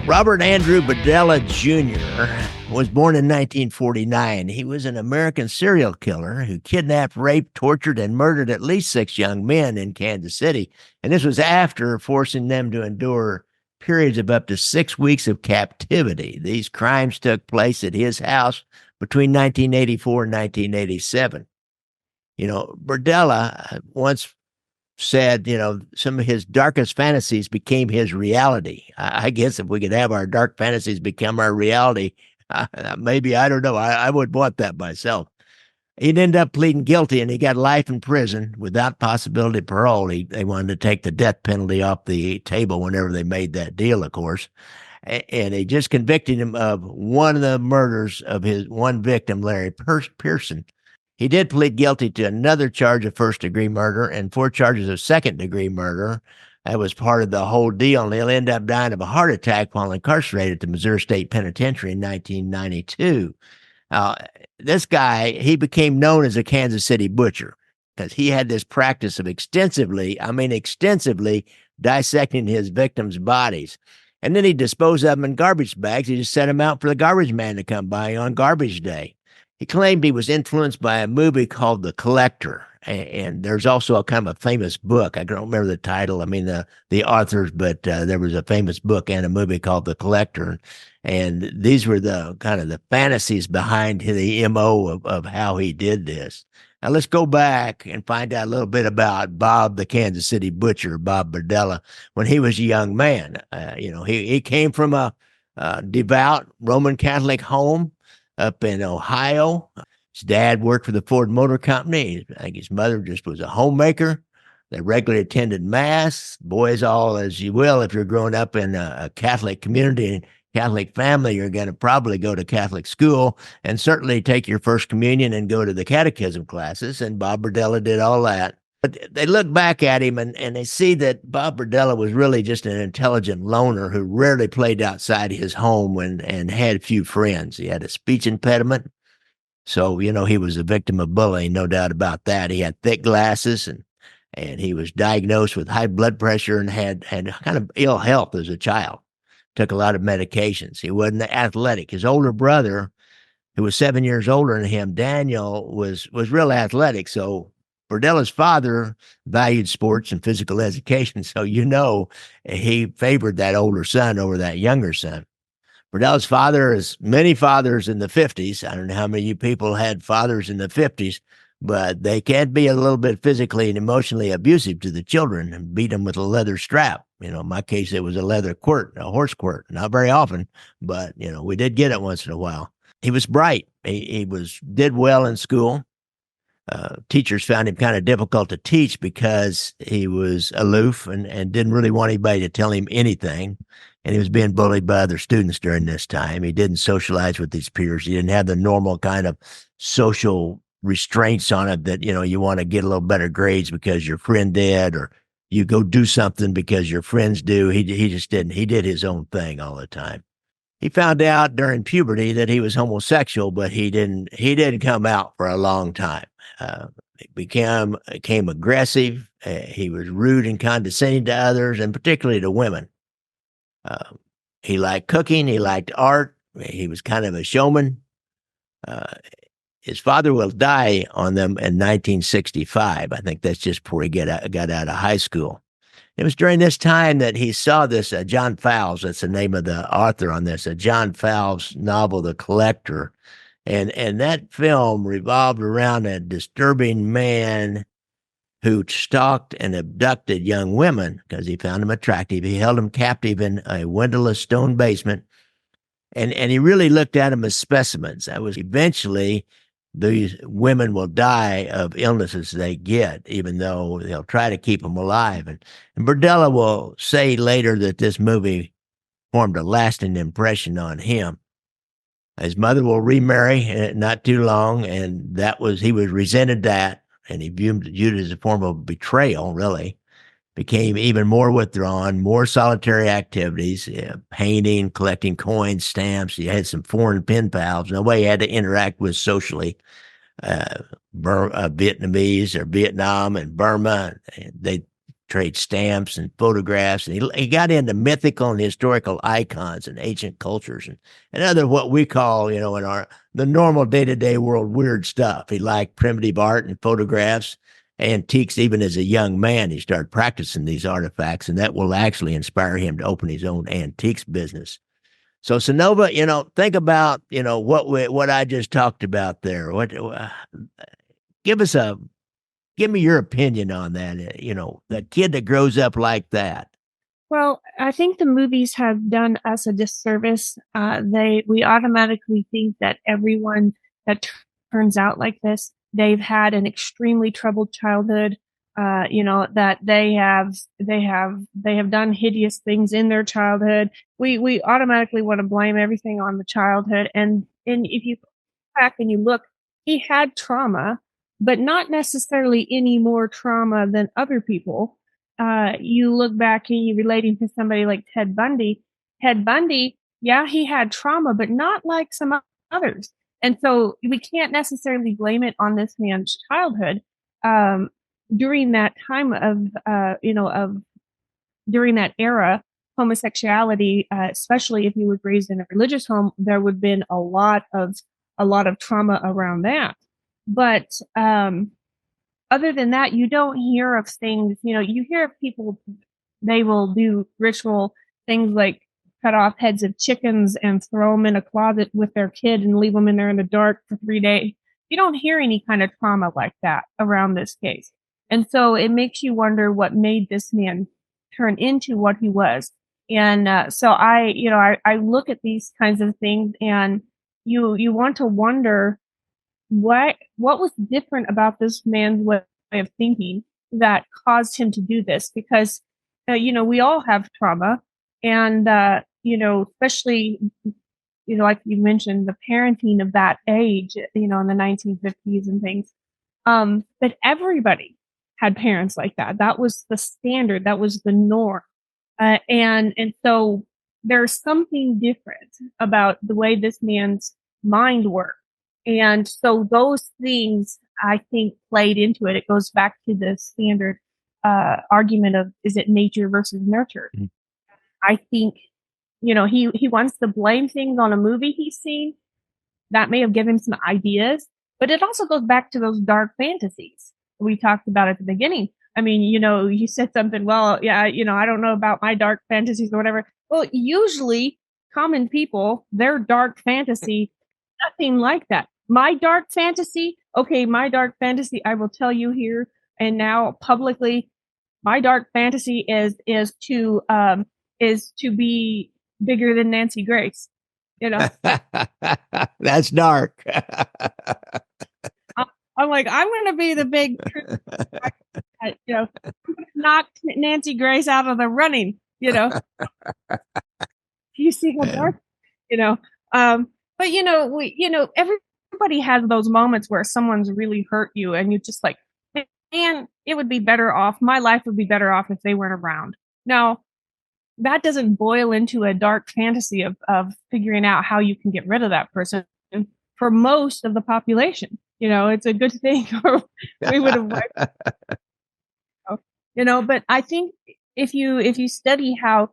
Robert Andrew Berdella Jr. was born in 1949. He was an American serial killer who kidnapped, raped, tortured, and murdered at least 6 young men in Kansas City. And this was after forcing them to endure periods of up to 6 weeks of captivity. These crimes took place at his house between 1984 and 1987. Berdella once said, some of his darkest fantasies became his reality. I guess if we could have our dark fantasies become our reality, maybe, I don't know, I would want that myself. He'd end up pleading guilty, and he got life in prison without possibility of parole. They wanted to take the death penalty off the table whenever they made that deal, of course. And they just convicted him of one of the murders of his one victim, Larry Pearson. He did plead guilty to another charge of first-degree murder and 4 charges of second-degree murder. That was part of the whole deal, and he'll end up dying of a heart attack while incarcerated at the Missouri State Penitentiary in 1992. This guy, he became known as a Kansas City butcher because he had this practice of extensively dissecting his victims' bodies. And then he'd dispose of them in garbage bags. He just set them out for the garbage man to come by on garbage day. He claimed he was influenced by a movie called The Collector, and there's also a kind of a famous book. I don't remember the title, the authors, but there was a famous book and a movie called The Collector, and these were the kind of the fantasies behind the MO of how he did this. Now let's go back and find out a little bit about Bob the Kansas City Butcher, Bob Berdella, when he was a young man. He came from a devout Roman Catholic home up in Ohio. His dad worked for the Ford Motor Company. I think his mother just was a homemaker. They regularly attended Mass. Boys, all as you will, if you're growing up in a Catholic community and Catholic family, you're going to probably go to Catholic school and certainly take your first communion and go to the catechism classes. And Bob Berdella did all that. But they look back at him and they see that Bob Berdella was really just an intelligent loner who rarely played outside his home and had few friends. He had a speech impediment. So, he was a victim of bullying, no doubt about that. He had thick glasses and he was diagnosed with high blood pressure and had kind of ill health as a child. Took a lot of medications. He wasn't athletic. His older brother, who was 7 years older than him, Daniel, was real athletic. So Berdella's father valued sports and physical education, so he favored that older son over that younger son. Berdella's father, as many fathers in the 50s, I don't know how many of you people had fathers in the 50s, but they can be a little bit physically and emotionally abusive to the children and beat them with a leather strap. In my case, it was a leather quirt, a horse quirt. Not very often, but, we did get it once in a while. He was bright. He did well in school. Teachers found him kind of difficult to teach because he was aloof and didn't really want anybody to tell him anything. And he was being bullied by other students during this time. He didn't socialize with his peers. He didn't have the normal kind of social restraints on it that, you want to get a little better grades because your friend did, or you go do something because your friends do. He just didn't. He did his own thing all the time. He found out during puberty that he was homosexual, but he didn't come out for a long time. He became aggressive. He was rude and condescending to others, and particularly to women. He liked cooking. He liked art. He was kind of a showman. His father will die on them in 1965. I think that's just before he got out of high school. It was during this time that he saw this John Fowles, that's the name of the author on this, John Fowles' novel, The Collector. And that film revolved around a disturbing man who stalked and abducted young women because he found them attractive. He held them captive in a windowless stone basement, and he really looked at them as specimens. That was eventually these women will die of illnesses they get, even though they'll try to keep them alive. And Berdella will say later that this movie formed a lasting impression on him. His mother will remarry not too long, and he was resented that, and he viewed it as a form of betrayal, really. Became even more withdrawn, more solitary activities, painting, collecting coins, stamps. He had some foreign pen pals. Nobody he had to interact with socially. Vietnamese or Vietnam and Burma. They trade stamps and photographs. And he got into mythical and historical icons and ancient cultures and other what we call, in the normal day-to-day world, weird stuff. He liked primitive art and photographs, antiques. Even as a young man, he started practicing these artifacts, and that will actually inspire him to open his own antiques business. So Synova, think about, what I just talked about there. Give us give me your opinion on that. The kid that grows up like that. Well, I think the movies have done us a disservice. We automatically think that everyone that turns out like this, they've had an extremely troubled childhood. That they have done hideous things in their childhood. We automatically want to blame everything on the childhood. And if you go back and you look, he had trauma, but not necessarily any more trauma than other people. You look back and you relating to somebody like Ted Bundy. Ted Bundy, yeah, he had trauma, but not like some others. And so we can't necessarily blame it on this man's childhood. During that time during that era, homosexuality, especially if you were raised in a religious home, there would have been a lot of trauma around that. But other than that, you don't hear of things, you hear of people, they will do ritual things like cut off heads of chickens and throw them in a closet with their kid and leave them in there in the dark for 3 days. You don't hear any kind of trauma like that around this case. And so it makes you wonder what made this man turn into what he was. And so I look at these kinds of things, and you want to wonder what was different about this man's way of thinking that caused him to do this. Because we all have trauma, and especially like you mentioned, the parenting of that age, in the 1950s and things. But everybody had parents like that. That was the standard. That was the norm. And so there's something different about the way this man's mind worked. And so those things, I think, played into it. It goes back to the standard argument of, is it nature versus nurture? Mm-hmm. I think, he wants to blame things on a movie he's seen. That may have given him some ideas, but it also goes back to those dark fantasies we talked about at the beginning. I mean, you said something, well, yeah, I don't know about my dark fantasies or whatever. Well, usually common people, their dark fantasy, nothing like that. My dark fantasy, I will tell you here and now publicly, my dark fantasy is to be bigger than Nancy Grace. That's dark. I'm like, I'm going to be the big, knock Nancy Grace out of the running. Do you see how dark? But everybody has those moments where someone's really hurt you, and you just like, man, it would be better off. My life would be better off if they weren't around. Now, that doesn't boil into a dark fantasy of figuring out how you can get rid of that person. For most of the population, it's a good thing, or we would have but I think if you study how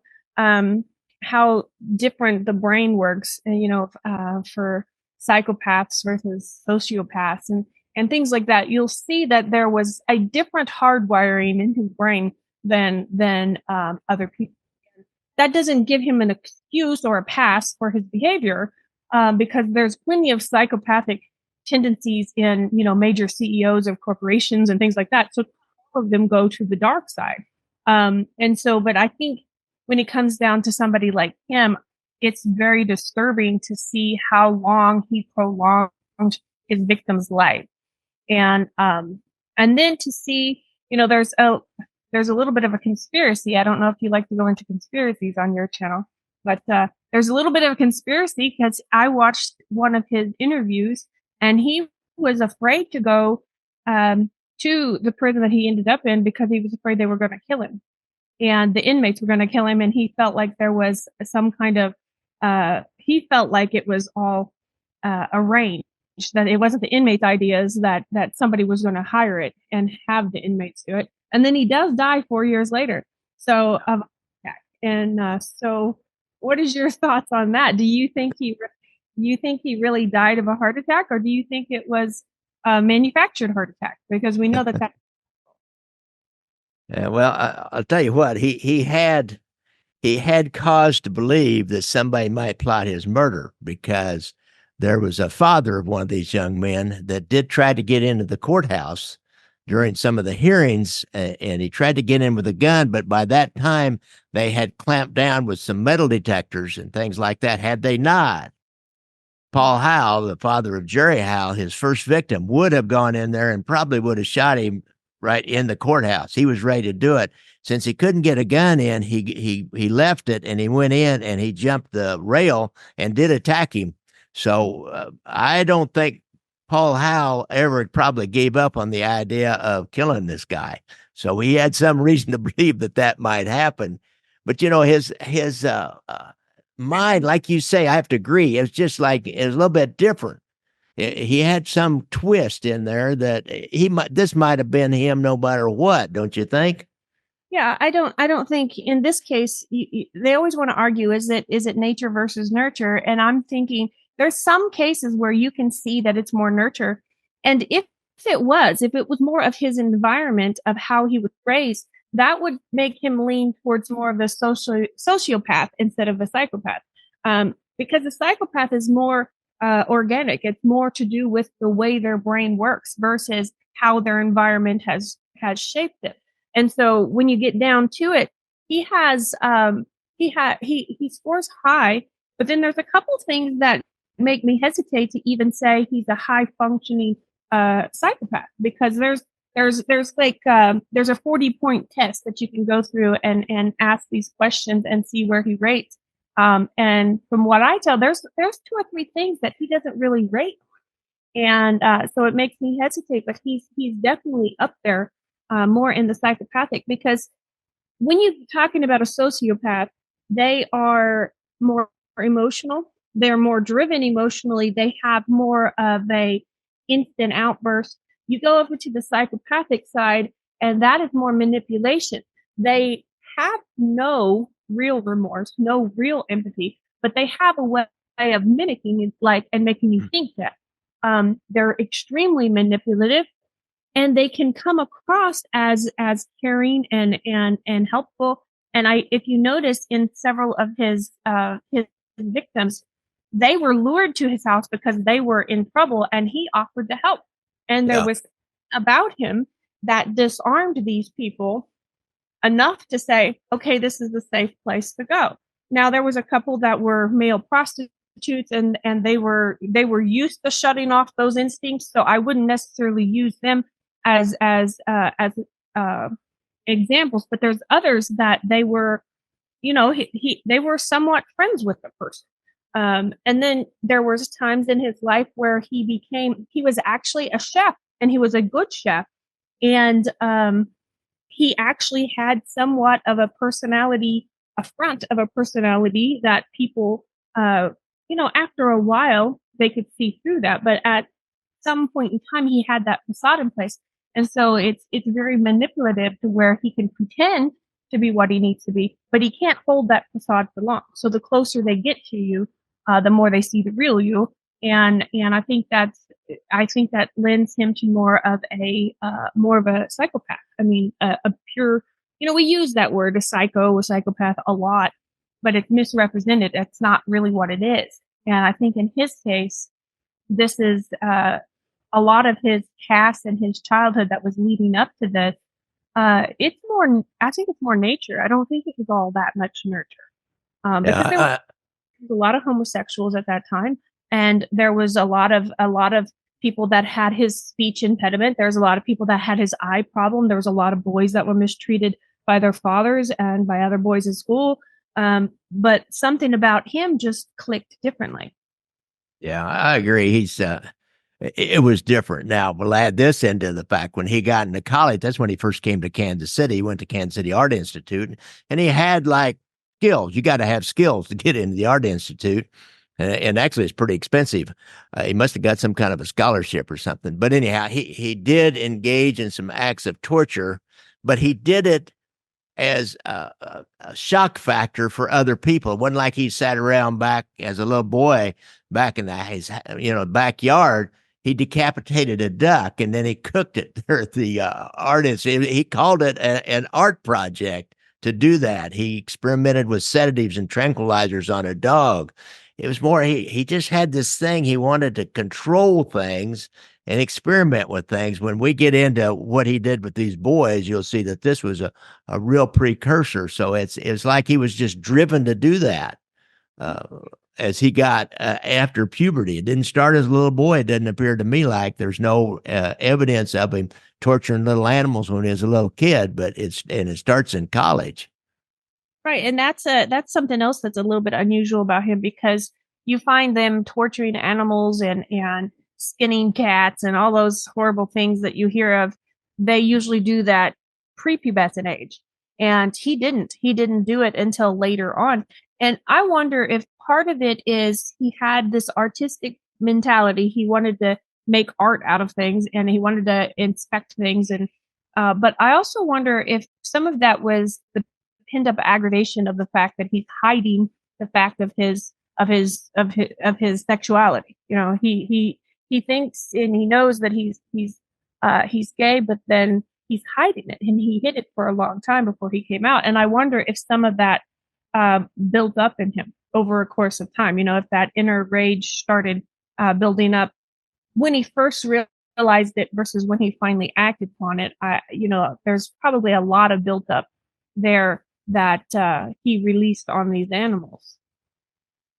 different the brain works, for psychopaths versus sociopaths and things like that, you'll see that there was a different hardwiring in his brain than other people. That doesn't give him an excuse or a pass for his behavior, because there's plenty of psychopathic tendencies in, major CEOs of corporations and things like that. So all of them go to the dark side. But I think when it comes down to somebody like him, it's very disturbing to see how long he prolonged his victim's life. And then to see, there's a little bit of a conspiracy. I don't know if you like to go into conspiracies on your channel, but there's a little bit of a conspiracy because I watched one of his interviews, and he was afraid to go to the prison that he ended up in because he was afraid they were going to kill him, and the inmates were going to kill him. And he felt like there was some kind of he felt like it was all arranged, that it wasn't the inmates' ideas, that somebody was going to hire it and have the inmates do it. And then he does die 4 years later. So, and so, what is your thoughts on that? Do you think he really died of a heart attack, or do you think it was a manufactured heart attack? Because we know that. Yeah, well, I'll tell you what, he had cause to believe that somebody might plot his murder, because there was a father of one of these young men that did try to get into the courthouse during some of the hearings, and he tried to get in with a gun, but by that time they had clamped down with some metal detectors and things like that. Had they not, Paul Howell, the father of Jerry Howell, his first victim, would have gone in there and probably would have shot him right in the courthouse. He was ready to do it. Since he couldn't get a gun in, he left it, and he went in and he jumped the rail and did attack him. So I don't think Paul Howell ever probably gave up on the idea of killing this guy. So he had some reason to believe that that might happen. But his mind, like you say, I have to agree. It's just like it's a little bit different. He had some twist in there that this might have been him no matter what, don't you think? Yeah, I don't think in this case they always want to argue, is it nature versus nurture, and I'm thinking there's some cases where you can see that it's more nurture, and if it was more of his environment, of how he was raised, that would make him lean towards more of a sociopath instead of a psychopath, because the psychopath is more organic. It's more to do with the way their brain works versus how their environment has shaped it. And so when you get down to it, he scores high, but then there's a couple things that make me hesitate to even say he's a high functioning psychopath, because there's a 40-point test that you can go through and ask these questions and see where he rates. And from what I tell, there's 2 or 3 things that he doesn't really rate. And so it makes me hesitate, but he's definitely up there, more in the psychopathic, because when you're talking about a sociopath, they are more emotional. They're more driven emotionally. They have more of a instant outburst. You go over to the psychopathic side, and that is more manipulation. They have no real remorse, no real empathy, but they have a way of mimicking it, like, and making you think that. They're extremely manipulative, and they can come across as caring and helpful. And if you notice in several of his victims, they were lured to his house because they were in trouble, and he offered to help. And there was about him that disarmed these people enough to say, okay, this is a safe place to go. Now, there was a couple that were male prostitutes, and they were used to shutting off those instincts. So I wouldn't necessarily use them as examples, but there's others that they were, they were somewhat friends with the person. And then there was times in his life where he was actually a chef, and he was a good chef. And he actually had somewhat of a personality, a front of a personality that people, after a while they could see through that. But at some point in time, he had that facade in place. And so it's very manipulative, to where he can pretend to be what he needs to be, but he can't hold that facade for long. So the closer they get to you, the more they see the real you. And I think that lends him to more of a psychopath. I mean, a pure, we use that word, a psychopath, a lot, but it's misrepresented. That's not really what it is. And I think in his case, this is a lot of his past and his childhood that was leading up to this. I think it's more nature. I don't think it was all that much nurture. Because there was a lot of homosexuals at that time, and there was a lot of people that had his speech impediment. There's a lot of people that had his eye problem. There was a lot of boys that were mistreated by their fathers and by other boys in school. But something about him just clicked differently. Yeah, I agree. It was different. Now, we'll add this into the fact, when he got into college, that's when he first came to Kansas City. He went to Kansas City Art Institute, and he had like skills. You got to have skills to get into the Art Institute. And actually, it's pretty expensive. He must have got some kind of a scholarship or something. But anyhow, he did engage in some acts of torture, but he did it as a shock factor for other people. It wasn't like he sat around back as a little boy back in his backyard. He decapitated a duck and then he cooked it. The artist, he called it an art project to do that. He experimented with sedatives and tranquilizers on a dog. It was more, he just had this thing. He wanted to control things and experiment with things. When we get into what he did with these boys, you'll see that this was a real precursor. So it's like he was just driven to do that as he got after puberty. It didn't start as a little boy. It doesn't appear to me like there's no evidence of him torturing little animals when he was a little kid, but it starts in college. Right, and that's something else that's a little bit unusual about him, because you find them torturing animals and skinning cats and all those horrible things that you hear of. They usually do that prepubescent age, and he didn't do it until later on. And I wonder if part of it is he had this artistic mentality. He wanted to make art out of things, and he wanted to inspect things. And but I also wonder if some of that was the pinned up aggravation of the fact that he's hiding the fact of his sexuality. You know, he thinks and he knows that he's gay, but then he's hiding it, and he hid it for a long time before he came out. And I wonder if some of that built up in him over a course of time. You know, if that inner rage started building up when he first realized it versus when he finally acted upon it. There's probably a lot of built up there that he released on these animals.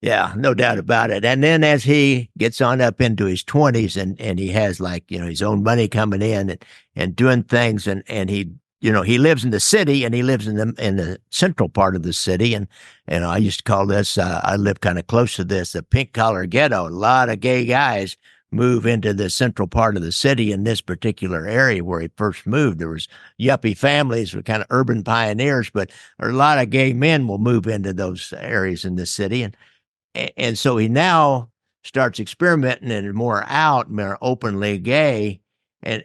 Yeah, no doubt about it. And then as he gets on up into his 20s and he has his own money coming in and doing things, and he he lives in the city, and he lives in the central part of the city. And I used to call this, I live kind of close to this, the pink collar ghetto. A lot of gay guys move into the central part of the city in this particular area where he first moved. There was yuppie families with kind of urban pioneers, but a lot of gay men will move into those areas in the city. And so he now starts experimenting and more out, more openly gay.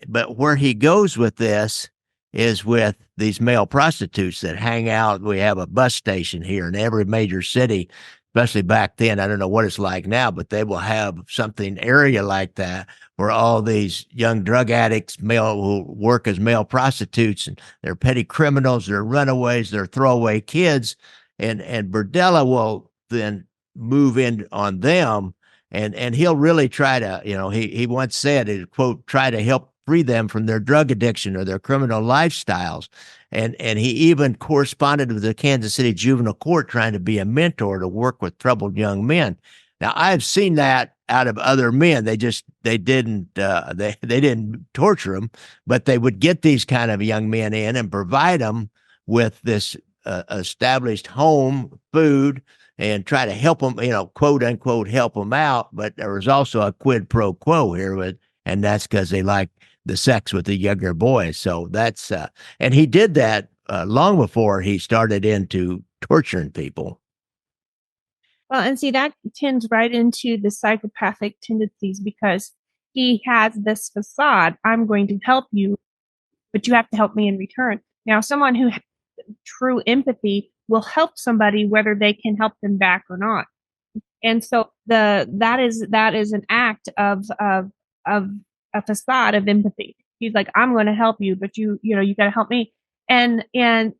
But where he goes with this is with these male prostitutes that hang out. We have a bus station here in every major city, especially back then. I don't know what it's like now, but they will have something area like that where all these young drug addicts, male, who work as male prostitutes, and they're petty criminals, they're runaways, they're throwaway kids. And Berdella will then move in on them, and he'll really try to, he once said, quote, try to help free them from their drug addiction or their criminal lifestyles. And he even corresponded with the Kansas City Juvenile Court, trying to be a mentor to work with troubled young men. Now, I've seen that out of other men. They didn't torture them, but they would get these kind of young men in and provide them with this established home, food, and try to help them, quote unquote, help them out. But there was also a quid pro quo here, and that's because they like the sex with the younger boys. So that's, and he did that long before he started into torturing people. Well, and see, that tends right into the psychopathic tendencies, because he has this facade: I'm going to help you, but you have to help me in return. Now, someone who has true empathy will help somebody whether they can help them back or not. And so that is an act of a facade of empathy. He's like, I'm going to help you, but you got to help me. And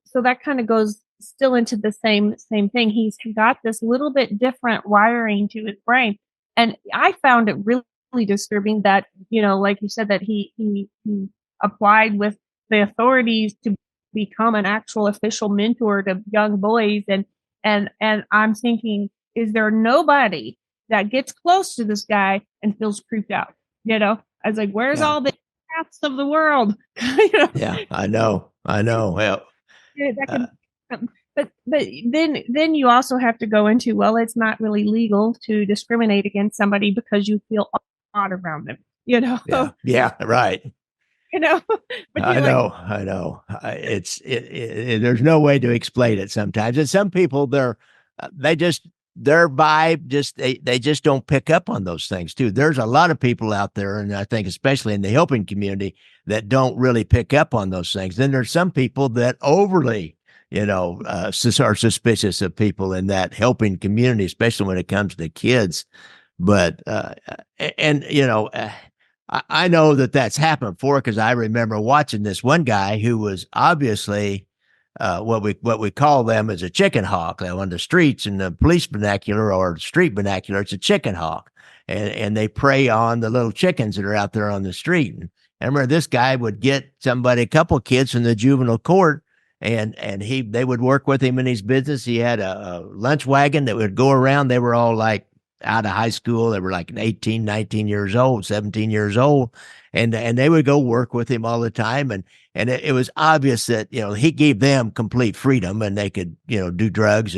so that kind of goes still into the same thing. He's got this little bit different wiring to his brain. And I found it really, really disturbing that, like you said, that he applied with the authorities to become an actual official mentor to young boys. And I'm thinking, is there nobody that gets close to this guy and feels creeped out? I was like, where's all the cats of the world? Yeah, I know. Well, that can, but then you also have to go into, well, it's not really legal to discriminate against somebody because you feel odd around them. Yeah, right. But I know. There's no way to explain it sometimes. And some people, they just their vibe just they just don't pick up on those things too. There's a lot of people out there, and I think especially in the helping community, that don't really pick up on those things. Then there's some people that overly, are suspicious of people in that helping community, especially when it comes to kids. But I know that that's happened before, because I remember watching this one guy who was obviously what we call them as a chicken hawk. Now, on the streets, in the police vernacular or street vernacular, it's a chicken hawk, and they prey on the little chickens that are out there on the street. And I remember this guy would get a couple of kids from the juvenile court, and they would work with him in his business. He had a lunch wagon that would go around. They were all like out of high school. They were like 18, 19 years old, 17 years old. And they would go work with him all the time. And it was obvious that, he gave them complete freedom, and they could, do drugs,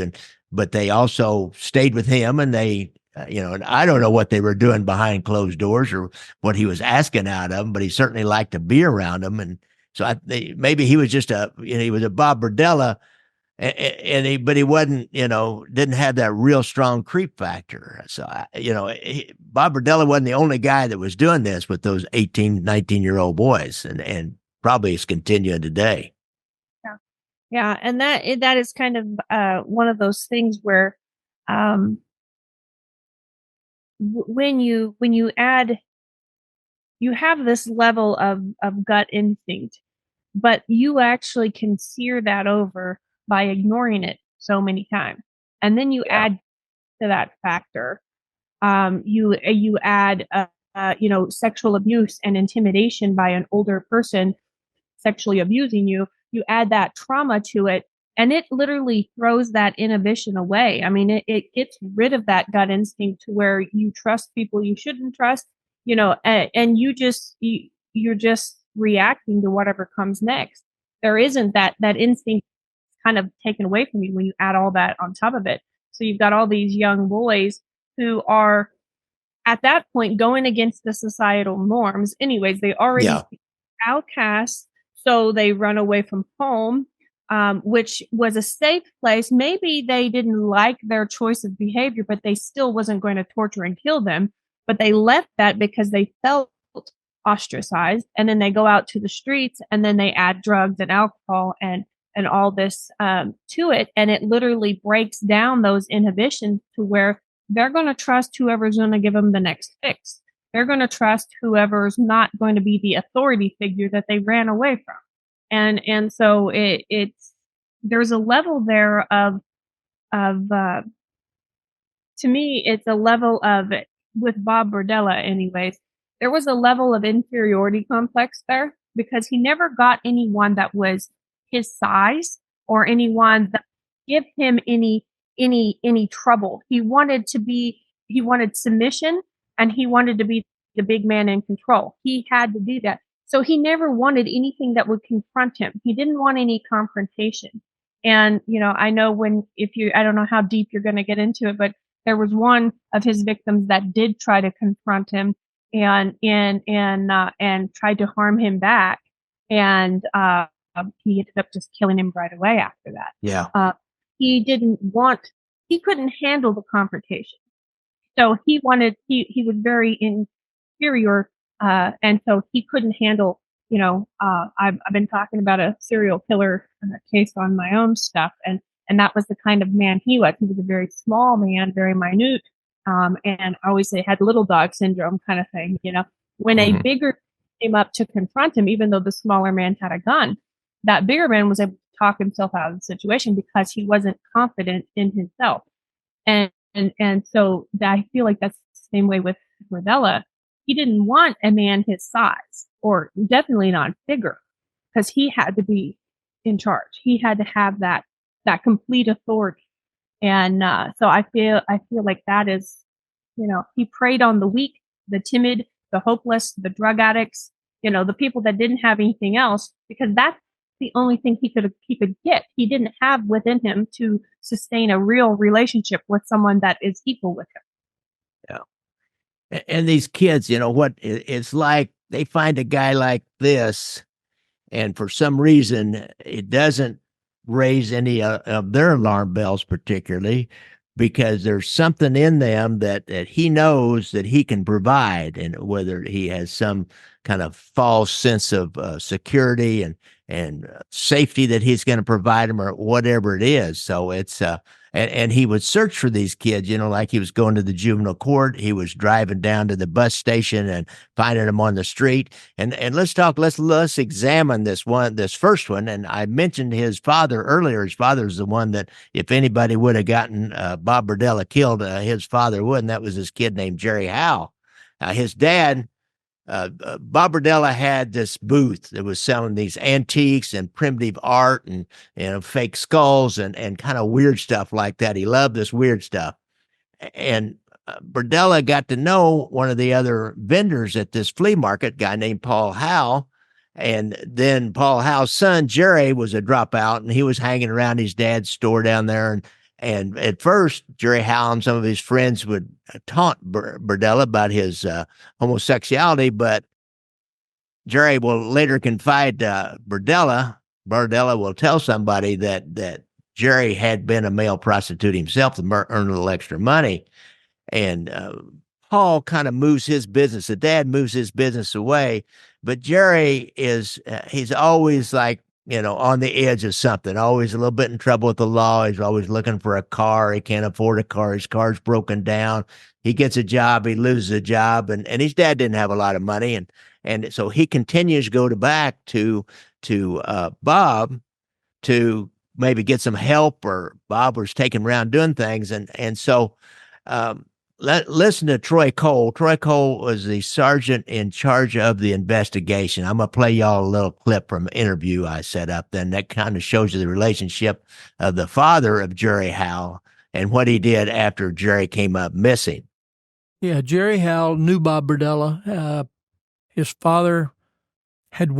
but they also stayed with him, and they, and I don't know what they were doing behind closed doors or what he was asking out of them, but he certainly liked to be around them. And so maybe he was just he was a Bob Berdella, but he wasn't, didn't have that real strong creep factor. So, Bob Berdella wasn't the only guy that was doing this with those 18, 19-year-old boys, and probably is continuing today. Yeah. Yeah. And that is kind of one of those things where when you add, you have this level of gut instinct, but you actually can sear that over by ignoring it so many times. And then you add to that factor, you add, sexual abuse and intimidation by an older person sexually abusing you. You add that trauma to it, and it literally throws that inhibition away. I mean, it gets rid of that gut instinct to where you trust people you shouldn't trust, and you're just reacting to whatever comes next. There isn't that instinct kind of taken away from you when you add all that on top of it. So you've got all these young boys who are at that point going against the societal norms. Anyways, they already outcasts, so they run away from home, which was a safe place. Maybe they didn't like their choice of behavior, but they still wasn't going to torture and kill them. But they left that because they felt ostracized, and then they go out to the streets, and then they add drugs and alcohol and all this to it, and it literally breaks down those inhibitions to where they're going to trust whoever's going to give them the next fix. They're going to trust whoever's not going to be the authority figure that they ran away from, and so there's a level there of to me, it's a level of, with Bob Berdella anyways, there was a level of inferiority complex there, because he never got anyone that was his size or anyone that give him any trouble. He wanted submission, and he wanted to be the big man in control. He had to do that. So he never wanted anything that would confront him. He didn't want any confrontation. And, I know I don't know how deep you're going to get into it, but there was one of his victims that did try to confront him and tried to harm him back. And, he ended up just killing him right away after that. Yeah. He couldn't handle the confrontation. So he was very inferior, and so he couldn't handle, I've been talking about a serial killer case on my own stuff, and that was the kind of man he was. He was a very small man, very minute, and I always say had little dog syndrome kind of thing, when a bigger came up to confront him, even though the smaller man had a gun, that bigger man was able to talk himself out of the situation because he wasn't confident in himself. And so I feel like that's the same way with Berdella. He didn't want a man his size, or definitely not bigger, because he had to be in charge. He had to have that complete authority. And so I feel like that is, he preyed on the weak, the timid, the hopeless, the drug addicts, the people that didn't have anything else, because that's the only thing he could get. He didn't have within him to sustain a real relationship with someone that is equal with him. Yeah. And these kids, what it's like, they find a guy like this, and for some reason it doesn't raise any of their alarm bells particularly. because there's something in them that he knows that he can provide, and whether he has some kind of false sense of security and safety that he's going to provide them or whatever it is. So it's and he would search for these kids, like he was going to the juvenile court. He was driving down to the bus station and finding them on the street. And let's examine this first one. And I mentioned his father earlier. His father's the one that, if anybody would have gotten Bob Berdella killed, his father would, and that was this kid named Jerry Howell. His dad, Bob Berdella, had this booth that was selling these antiques and primitive art and fake skulls and kind of weird stuff like that. He loved this weird stuff. And Berdella got to know one of the other vendors at this flea market, guy named Paul Howell. And then Paul Howell's son, Jerry, was a dropout, and he was hanging around his dad's store down there. And at first, Jerry Howell and some of his friends would taunt Berdella about his homosexuality, but Jerry will later confide to Berdella. Berdella will tell somebody that Jerry had been a male prostitute himself to earn a little extra money. And Paul kind of moves his business. The dad moves his business away, but Jerry he's always like, on the edge of something, always a little bit in trouble with the law. He's always looking for a car. He can't afford a car. His car's broken down. He gets a job. He loses a job. And his dad didn't have a lot of money. And so he continues to go back to Bob to maybe get some help, or Bob was taking around doing things. And so listen to Troy Cole. Troy Cole was the sergeant in charge of the investigation. I'm going to play y'all a little clip from an interview I set up. Then that kind of shows you the relationship of the father of Jerry Howell and what he did after Jerry came up missing. Yeah, Jerry Howell knew Bob Berdella. His father had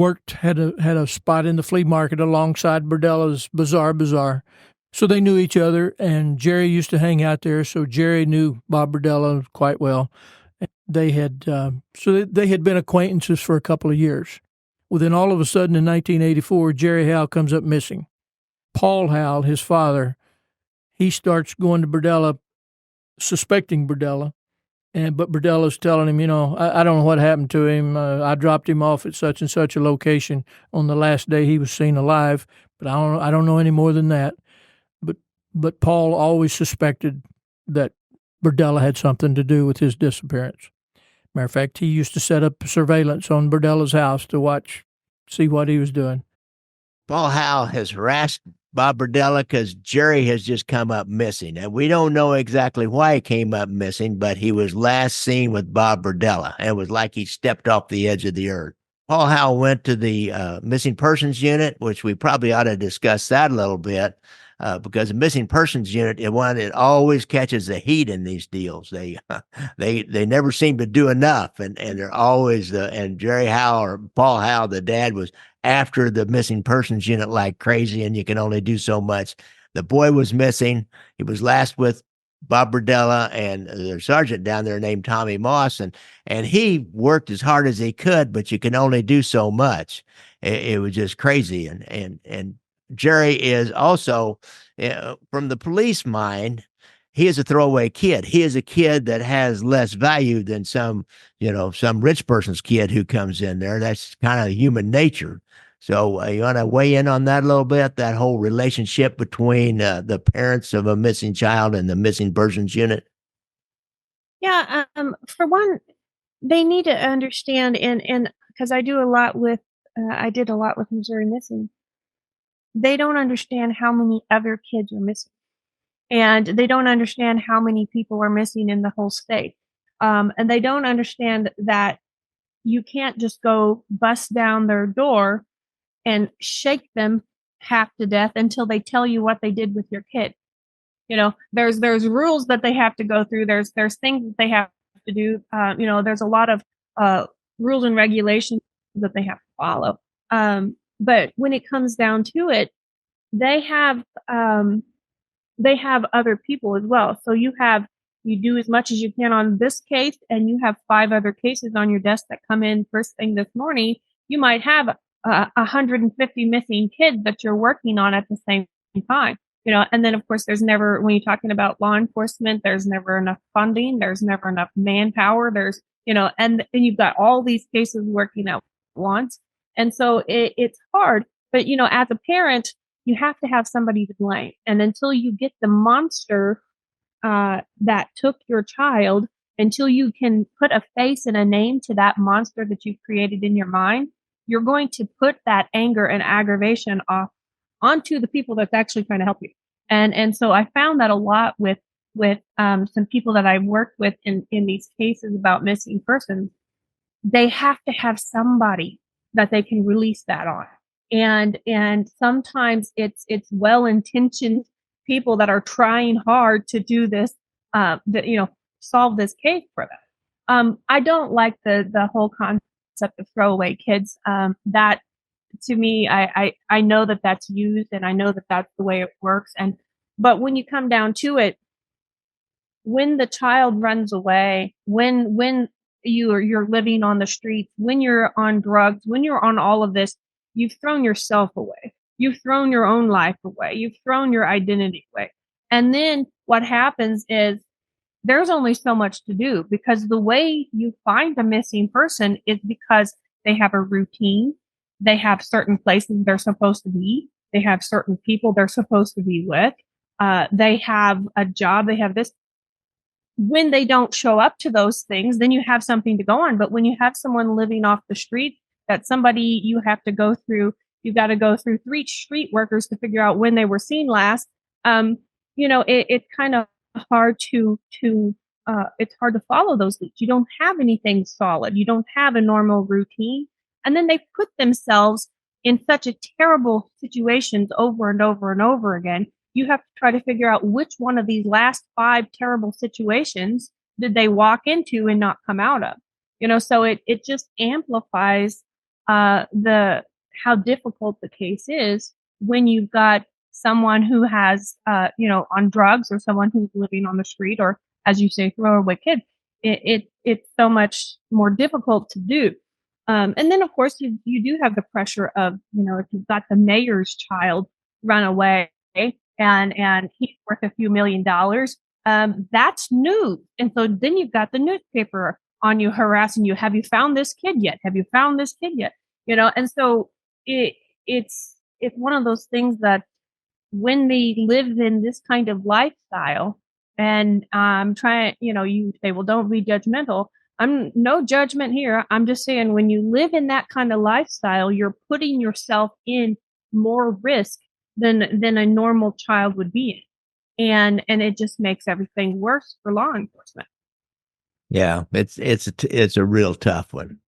had a spot in the flea market alongside Berdella's Bazaar. So they knew each other, and Jerry used to hang out there. So Jerry knew Bob Berdella quite well. They had been acquaintances for a couple of years. Well, then all of a sudden in 1984, Jerry Howell comes up missing. Paul Howell, his father, he starts going to Berdella, suspecting Berdella, but Berdella's telling him, I don't know what happened to him. I dropped him off at such and such a location on the last day he was seen alive, but I don't know any more than that. But Paul always suspected that Berdella had something to do with his disappearance. Matter of fact, he used to set up surveillance on Berdella's house to see what he was doing. Paul Howell has harassed Bob Berdella because Jerry has just come up missing. And we don't know exactly why he came up missing, but he was last seen with Bob Berdella. And it was like he stepped off the edge of the earth. Paul Howell went to the missing persons unit, which we probably ought to discuss that a little bit. Because the missing persons unit is one that always catches the heat in these deals. They never seem to do enough, and they're always and Jerry Howell or Paul Howell, the dad, was after the missing persons unit like crazy, and you can only do so much. The boy was missing. He was last with Bob Berdella and their sergeant down there named Tommy Moss, and he worked as hard as he could, but you can only do so much. It was just crazy, and Jerry is also, from the police mind, he is a throwaway kid. He is a kid that has less value than some rich person's kid who comes in there. That's kind of human nature. So you want to weigh in on that a little bit, that whole relationship between the parents of a missing child and the missing persons unit? Yeah, for one, they need to understand, and because I did a lot with Missouri Missing. They don't understand how many other kids are missing. And they don't understand how many people are missing in the whole state. And they don't understand that you can't just go bust down their door and shake them half to death until they tell you what they did with your kid. There's rules that they have to go through. There's things that they have to do. There's a lot of rules and regulations that they have to follow. But when it comes down to it, they have other people as well. So you do as much as you can on this case, and you have 5 other cases on your desk that come in first thing this morning. You might have 150 missing kids that you're working on at the same time. And then of course there's never, when you're talking about law enforcement, there's never enough funding, there's never enough manpower, and you've got all these cases working at once. And so it's hard, but as a parent, you have to have somebody to blame. And until you get the monster that took your child, until you can put a face and a name to that monster that you've created in your mind, you're going to put that anger and aggravation off onto the people that's actually trying to help you. And so I found that a lot with some people that I've worked with in these cases about missing persons. They have to have somebody that they can release that on. And sometimes it's well-intentioned people that are trying hard to do this, solve this case for them. I don't like the whole concept of throwaway kids. That to me, I know that that's used, and I know that that's the way it works. But when you come down to it, when the child runs away, when you're living on the streets, when you're on drugs, when you're on all of this, you've thrown yourself away. You've thrown your own life away. You've thrown your identity away. And then what happens is there's only so much to do, because the way you find a missing person is because they have a routine. They have certain places they're supposed to be. They have certain people they're supposed to be with. They have a job. They have this. When they don't show up to those things, then you have something to go on. But when you have someone living off the street, that's somebody you have to go through. You've got to go through 3 street workers to figure out when they were seen last. It's kind of hard it's hard to follow those leads. You don't have anything solid. You don't have a normal routine. And then they put themselves in such a terrible situations over and over and over again. You have to try to figure out which one of these last 5 terrible situations did they walk into and not come out of. So it just amplifies how difficult the case is when you've got someone who has on drugs, or someone who's living on the street, or as you say, throwaway kid. It's so much more difficult to do. And then of course you do have the pressure of, if you've got the mayor's child run away and he's worth a few $1 million, that's news. And so then you've got the newspaper on you harassing you. Have you found this kid yet? Have you found this kid yet? And so it's one of those things that when they live in this kind of lifestyle, and you say, well, don't be judgmental. I'm no judgment here. I'm just saying, when you live in that kind of lifestyle, you're putting yourself in more risk than a normal child would be in. And it just makes everything worse for law enforcement. Yeah, it's a real tough one.